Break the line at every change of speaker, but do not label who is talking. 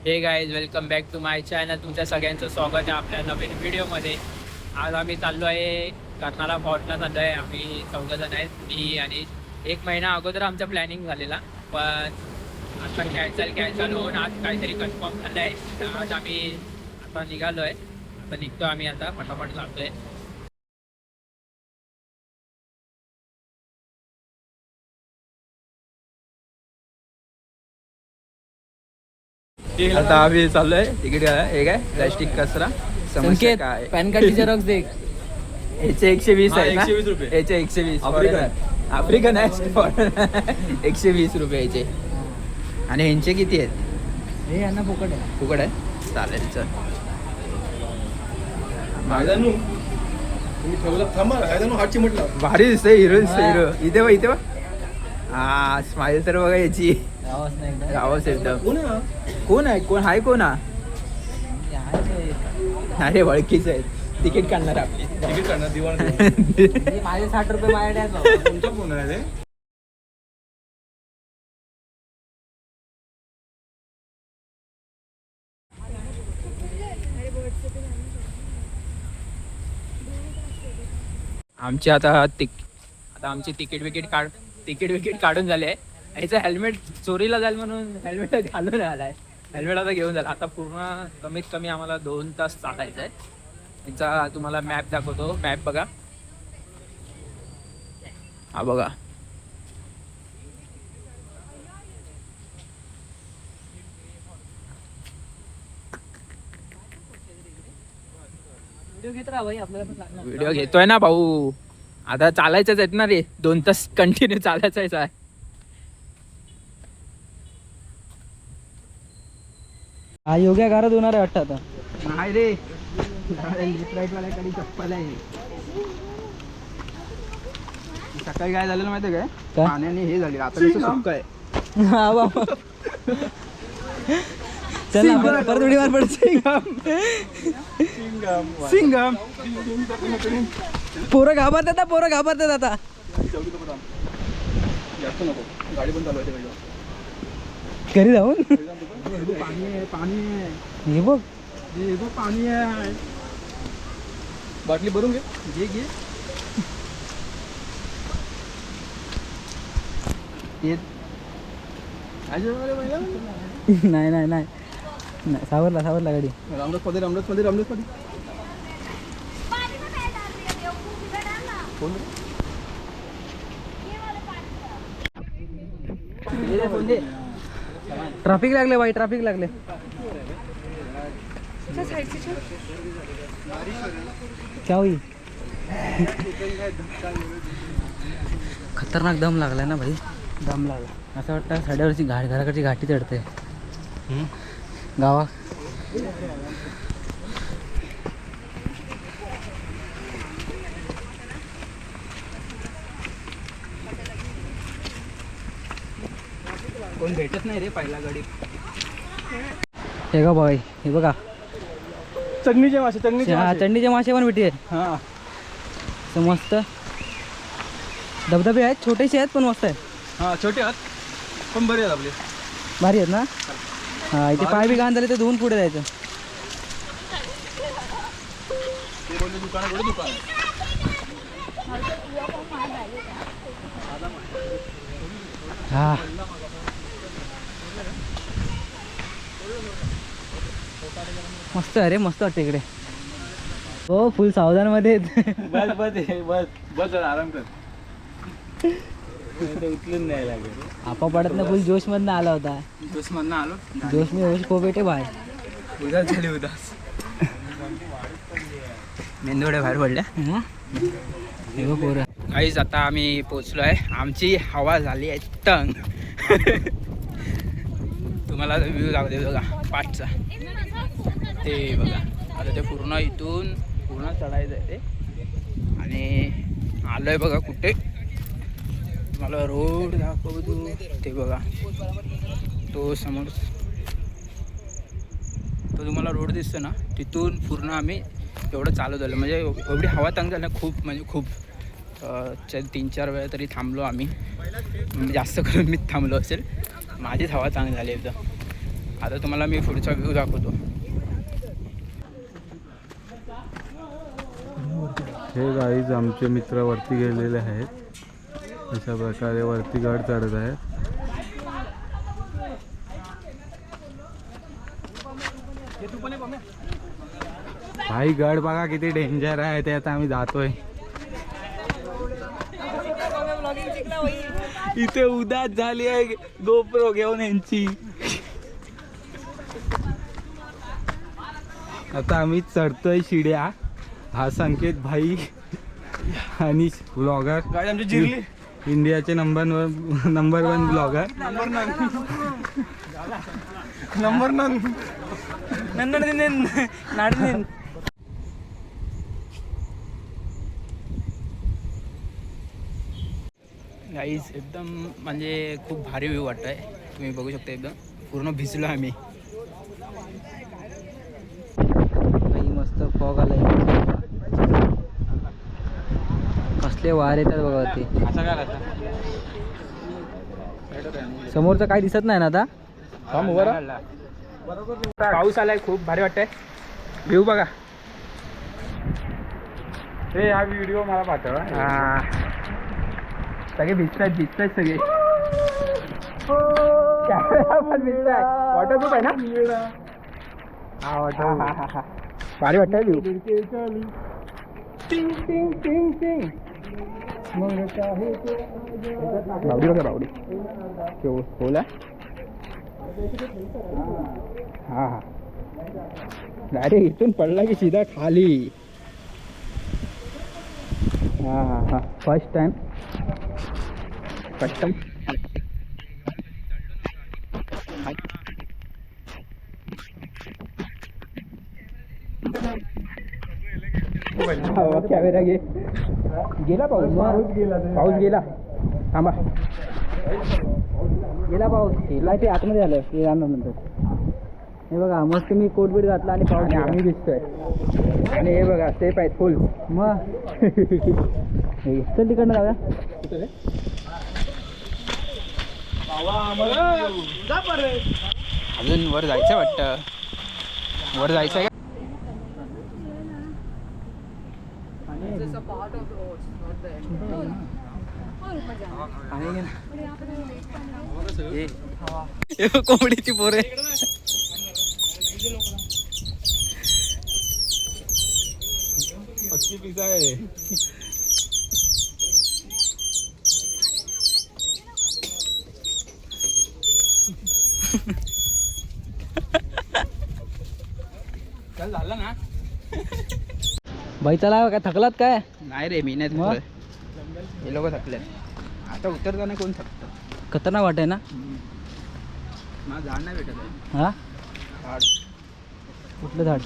हे guys welcome back to my channel. तुमच्या सगळ्यांचं स्वागत आहे आपल्या नवीन व्हिडिओमध्ये. आज आम्ही चाललो आहे कर्नाळा फॉर्टला चाललो आहे. आम्ही 14 जण आहेत, मी आणि 1 महिना अगोदर आमचा प्लॅनिंग झालेला, पण आता कॅन्सल होऊन आज काहीतरी कन्फर्म झालं आहे. तर आज आम्ही आता निघालो आहे. आता निघतो आम्ही, आता फटाफट जातो आहे. आता आम्ही चाललोय तिकीट हे काय प्लॅस्टिक कचरा समस्या काय
पॅन कार्ड झेरॉक्स दे.
याचे 120 आहे ना?
120 रुपये.
याचे 120
आफ्रिकन.
आफ्रिकन आहे. 120 रुपये याचे. आणि ह्यांचे किती आहेत?
हे यांना फुकट आहे.
फुकट आहे, चालेल. चल
रायदानू तुम्ही ठेवला, थांबा. रायदानू हातची म्हटलं
भारी दिसतंय, हिरो दिसतंय, हिरो. इथे बघ, इथे बघ. हा स्माइल तर बघा याची.
आवाज नाही एकदा.
आवाज एकदम.
कोण आहे हा?
कोण आहे? कोण हाय? कोण हा? अरे ओळखीच आहेत. तिकीट काढणार आपली.
तिकीट काढणार दिवाण.
माझे 60 रुपये माझ्याकडे
तुमचा फोन आहे रे.
आमची आता आमची तिकीट विकीट काढून झाले. याचं हेल्मेट चोरीला जाईल म्हणून हेल्मेट घालून आलाय. हेल्मेट आता घेऊन झाला. आता पूर्ण कमीत कमी आम्हाला 2 तास चालायचं आहे. याचा तुम्हाला मॅप दाखवतो. मॅप बघा, हा बघा.
व्हिडिओ घेत राहा भाई, आपल्याला पण लागणार.
व्हिडिओ घेतोय ना भाऊ. आता चालायचंच आहेत ना रे, 2 तास कंटिन्यू चालायचंच आहे.
हा योग्य घरात होणार आहे वाटतं आता.
नाही रे, वाल्याकडे चप्पल आहे. सकाळी काय झालेलं माहिती आहे काय?
काय?
पाण्याने हे झाले, आता कसं सुक्क आहे.
हा बाबा, चल ना परत उडी मार पडते.
सिंगम
पोरं घाबरतात आता.
जास्त नको, गाडी पण चालवायची.
घरी जाऊन
पाणी आहे.
हे बघ,
पाणी आहे.
बाटली भरून घे.
घे
नाही सावरला गाडी.
रामदास मध्ये
ट्रॅफिक लागले बाई, ट्रॅफिक लागले. क्या हुई? खतरनाक दम लागलाय ना भाई.
दम लागला.
असं वाटतं साड्यावरची घराकडची घाटी चढते गावा.
कोण भेटत नाही रे पहिला गाडी.
हे गा भाई, हे बघा
चटणीचे मासे.
चंडीचे मासे पण भेटी आहेत.
हा,
मस्त धबधबे आहेत, छोटेसे आहेत पण मस्त आहेत.
हा छोटे आहात पण बरे आहेत आपले.
भारी आहेत ना. हा, इथे पाय बी घाण झाले तर धुवून पुढे जायचं.
ते बोलले दुकान आहे, दुकान आहे.
हा मस्त आहे रे, मस्त वाटतं इकडे. हो फुल सावधान मध्ये.
बस आराम कर. उचलून नाही लागेल.
आपा पडत ना, फुल जोश मधनं आला होता.
दुश्मन आलो.
जोश में होश खो बेटे बाय.
उदास झाली, उदास. मेंदुड्या बाहेर पडल्या.
हे बघ पोरं.
काहीच आता आम्ही पोचलोय. आमची हवा झाली आहे तंग. तुम्हाला व्ह्यू दाखवते बघा पाठचा. ते बघा, आता ते पूर्ण इथून पूर्ण चढायचं आहे ते. आणि आलोय बघा कुठे, तुम्हाला रोड दाखवतो. ते बघा, तो समोर तो तुम्हाला रोड दिसतो ना, तिथून पूर्ण आम्ही एवढं चालू झालं. म्हणजे एवढी हवा तंग झाली, खूप 3-4 वेळा तरी थांबलो आम्ही. जास्त करून मीच थांबलो असेल. माझीच हवा चांगली झाली एकदम. आता तुम्हाला मी पुढचा व्ह्यू दाखवतो.
हे गाईज आमचे मित्र वरती गेलेले आहेत. अशा प्रकारे वरती गड चढत आहेत. भाई गड बघा किती डेंजर आहे. ते आता आम्ही जातोय. इथे उदास झाली आहे गोप्रो घेऊन यांची. आता आम्ही चढतोय शिड्या. हा संकेत भाई आणि ब्लॉगर गाडी आमची जिरली. इंडियाचे नंबर 1 ब्लॉगर.
गाईज एकदम म्हणजे खूप भारी व्ह्यू वाटत आहे. तुम्ही बघू शकता एकदम पूर्ण भिजलो आम्ही.
काही मस्त फॉग आलाय. कसले वार येतात बघा ते. समोरचं काही दिसत नाही ना आता.
पाऊस आलाय खूप भारी वाटतंय. व्ह्यू बघा.
हे हा व्हिडिओ मला पाठवा.
सगळे भिजतायत सगळे. वॉटरप्रूफ आहे ना. भारी वाटतंय व्ह्यू. बावडी बघा बावडी. खोल आहे. हा डायरेक्ट इथून पडला की सीधा खाली. हा
फर्स्ट टाइम.
कस्टम. कॅमेरा गेला पाऊस. पाऊस गेला. थांबा.
गेला पाऊस. गेला ते आतमध्ये आलं. ते जाणार नंतर. हे बघा मस्त मी कोट बीट घातला आणि पाऊस.
आणि आम्ही दिसतोय. आणि हे बघा स्टेप आहेत फुल.
मग चल तिकडनं जाऊया.
अजून वर जायचं वाटतं. वर जायचं आहे. कोंबडीची पोरे.
पक्षी पिझ्झा आहे.
चल झालं ना.
बाई चला काय थकलात काय.
नाही रे मी नाही
मग?
थकलोय. हे लोक थकले. आता उतरताना कोण थकतं.
खतरनाक वाटे ना.
मला झाड नाही भेटत आहे.
हा
झाड
कुठलं झाड.